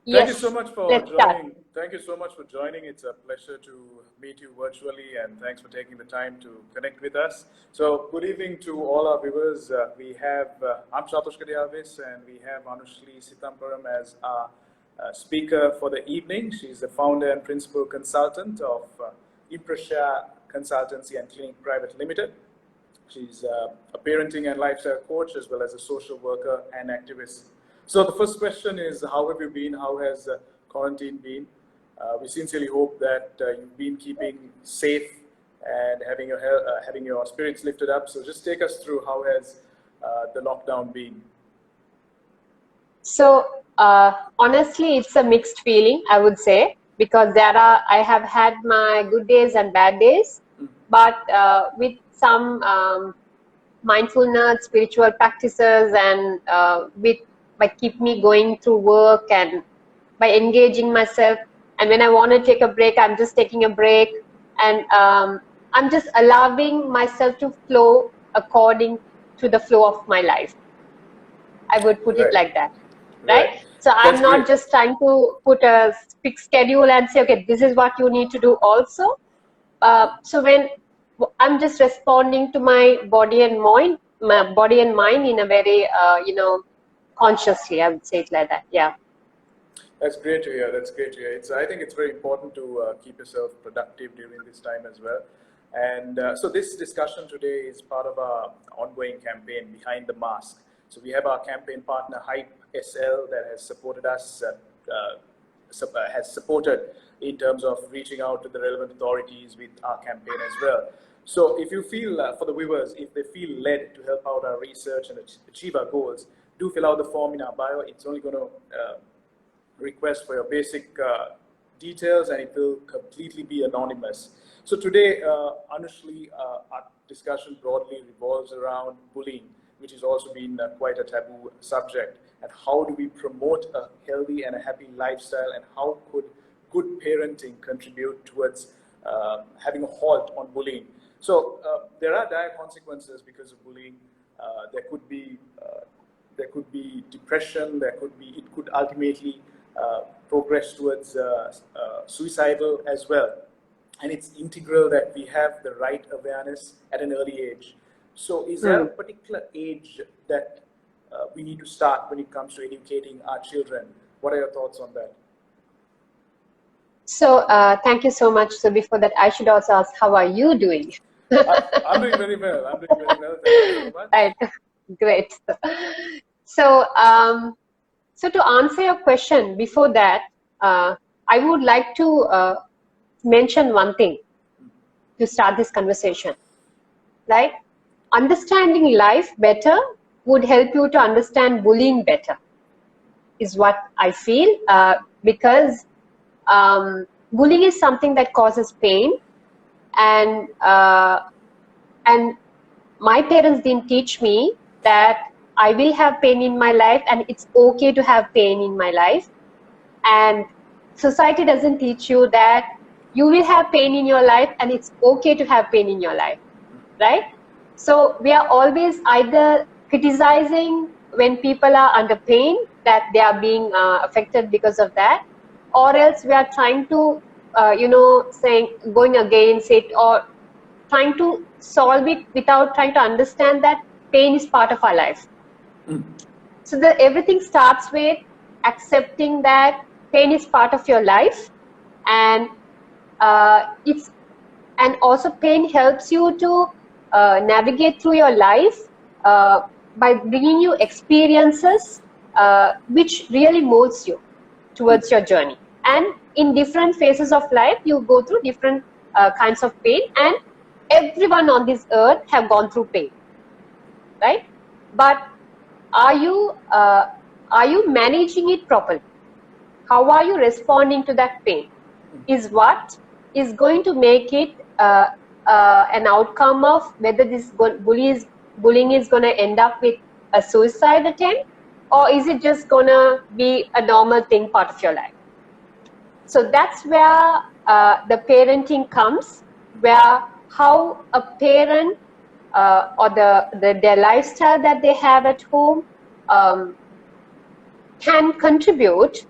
Thank you Yes, so much for let's start. joining. Thank you so much for joining. It's a pleasure to meet you virtually, and thanks for taking the time to connect with us. So, good evening to all our viewers. I'm Shatosh Kadiavis, and we have Anushli Sitamparam as our speaker for the evening. She's the founder and principal consultant of Impressha Consultancy and Clinic Private Limited. She's a parenting and lifestyle coach as well as a social worker and activist. So the first question is, how have you been? How has quarantine been? We sincerely hope that you've been keeping safe and having your spirits lifted up. So just take us through how has the lockdown been? So honestly, it's a mixed feeling, I would say, because I have had my good days and bad days, but with some mindfulness, spiritual practices, and by keep me going through work and by engaging myself. And when I want to take a break, I'm just taking a break, and I'm just allowing myself to flow according to the flow of my life. I would put it like that, right? So I'm That's not great. just trying to put a fixed schedule and say, okay, this is what you need to do also. So when I'm just responding to my body and mind, in a very, consciously, I would say it like that. Yeah. That's great to hear. That's great to hear. I think it's very important to keep yourself productive during this time as well. And so this discussion today is part of our ongoing campaign, Behind the Mask. So we have our campaign partner, Hype SL, that has supported us, has supported in terms of reaching out to the relevant authorities with our campaign as well. So if you feel, for the viewers, if they feel led to help out our research and achieve our goals, do fill out the form in our bio. It's only going to request for your basic details, and it will completely be anonymous. So today, Anushli, our discussion broadly revolves around bullying, which has also been quite a taboo subject. And how do we promote a healthy and a happy lifestyle, and how could good parenting contribute towards having a halt on bullying? So there are dire consequences because of bullying. There could be depression. It could ultimately progress towards suicidal as well. And it's integral that we have the right awareness at an early age. So is there a particular age that we need to start when it comes to educating our children? What are your thoughts on that? So thank you so much. So before that, I should also ask, how are you doing? I'm doing very well. I'm doing very well. Thank you so much. Right. Great. So, so to answer your question, before that, I would like to mention one thing to start this conversation. Right? Understanding life better would help you to understand bullying better, is what I feel, because bullying is something that causes pain, and my parents didn't teach me that I will have pain in my life and it's okay to have pain in my life. And society doesn't teach you that you will have pain in your life and it's okay to have pain in your life, right? So we are always either criticizing when people are under pain, that they are being affected because of that, or else we are trying to, going against it, or trying to solve it without trying to understand that pain is part of our life. So everything starts with accepting that pain is part of your life, and and also pain helps you to navigate through your life by bringing you experiences which really molds you towards your journey. And in different phases of life, you go through different kinds of pain, and everyone on this earth have gone through pain, right? But are you managing it properly? How are you responding to that pain is what is going to make it an outcome of whether this bullying is going to end up with a suicide attempt, or is it just going to be a normal thing, part of your life. So that's where the parenting comes, where how a parent or their lifestyle that they have at home can contribute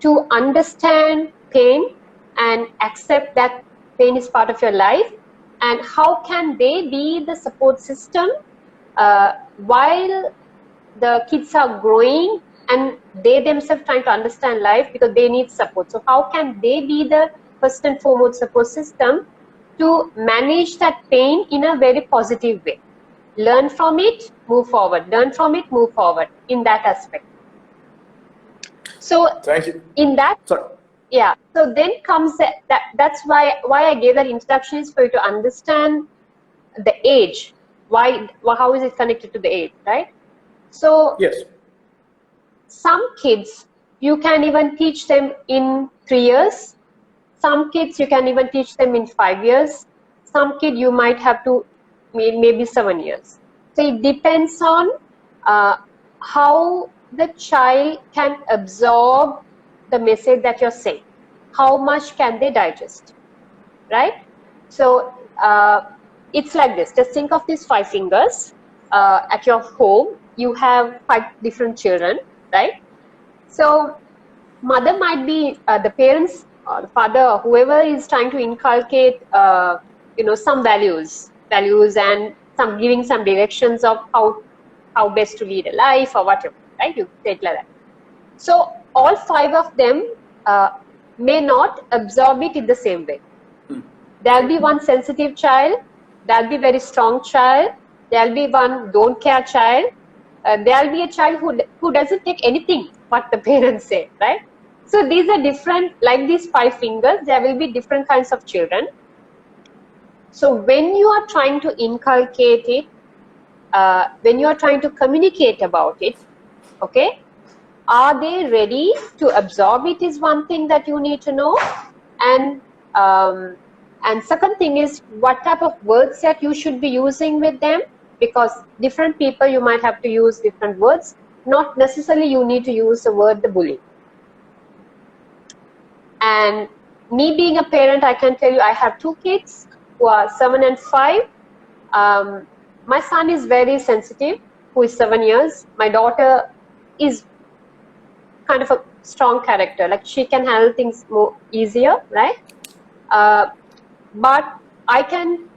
to understand pain and accept that pain is part of your life, and how can they be the support system while the kids are growing and they themselves trying to understand life, because they need support. So how can they be the first and foremost support system to manage that pain in a very positive way? Learn from it, move forward. Learn from it, move forward in that aspect. So Thank you. in that, Sorry. yeah, so then comes that's why I gave that introduction, is for you to understand the age. How is it connected to the age, right? So Yes. some kids you can even teach them in 3 years. Some kids you can even teach them in 5 years. Some kid you might have to maybe 7 years. So it depends on how the child can absorb the message that you're saying. How much can they digest, right? So it's like this. Just think of these 5 fingers. At your home, you have 5 different children, right? So mother might be the parents or the father or whoever is trying to inculcate some values and giving some directions of how best to lead a life or whatever, right? You take like that. So all 5 of them may not absorb it in the same way. There'll be one sensitive child, there'll be very strong child, there'll be one don't care child, there'll be a child who doesn't take anything what the parents say, right? So these are different, like these 5 fingers, there will be different kinds of children. So when you are trying to inculcate it, when you are trying to communicate about it, okay, are they ready to absorb it is one thing that you need to know. And second thing is what type of words that you should be using with them, because different people you might have to use different words. Not necessarily you need to use the word the bully. And me being a parent, I can tell you I have 2 kids who are 7 and 5. My son is very sensitive, who is 7 years. My daughter is kind of a strong character, like she can handle things more easier, right? But I can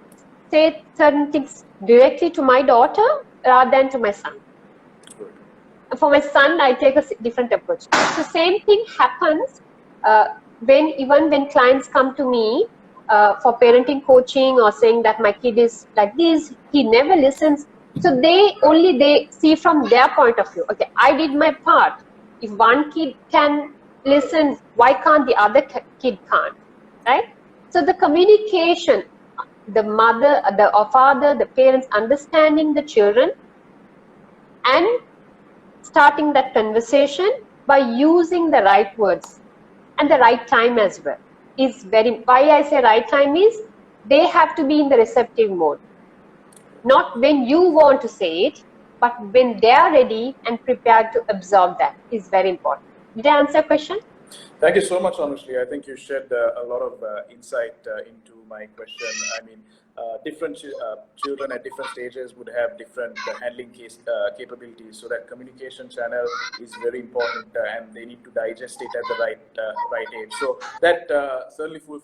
say certain things directly to my daughter rather than to my son. For my son, I take a different approach. The same thing happens when clients come to me for parenting coaching or saying that my kid is like this, he never listens. So they see from their point of view. Okay, I did my part. If one kid can listen, why can't the other kid can't, right? So the communication, the mother, the father, the parents understanding the children and starting that conversation by using the right words and the right time as well is very, why I say right time is they have to be in the receptive mode. Not when you want to say it, but when they are ready and prepared to absorb that is very important. Did I answer your question? Thank you so much, Anushree. I think you shed a lot of insight into my question. I mean, different children at different stages would have different handling capabilities, so that communication channel is very important and they need to digest it at the right age. So that certainly fulfills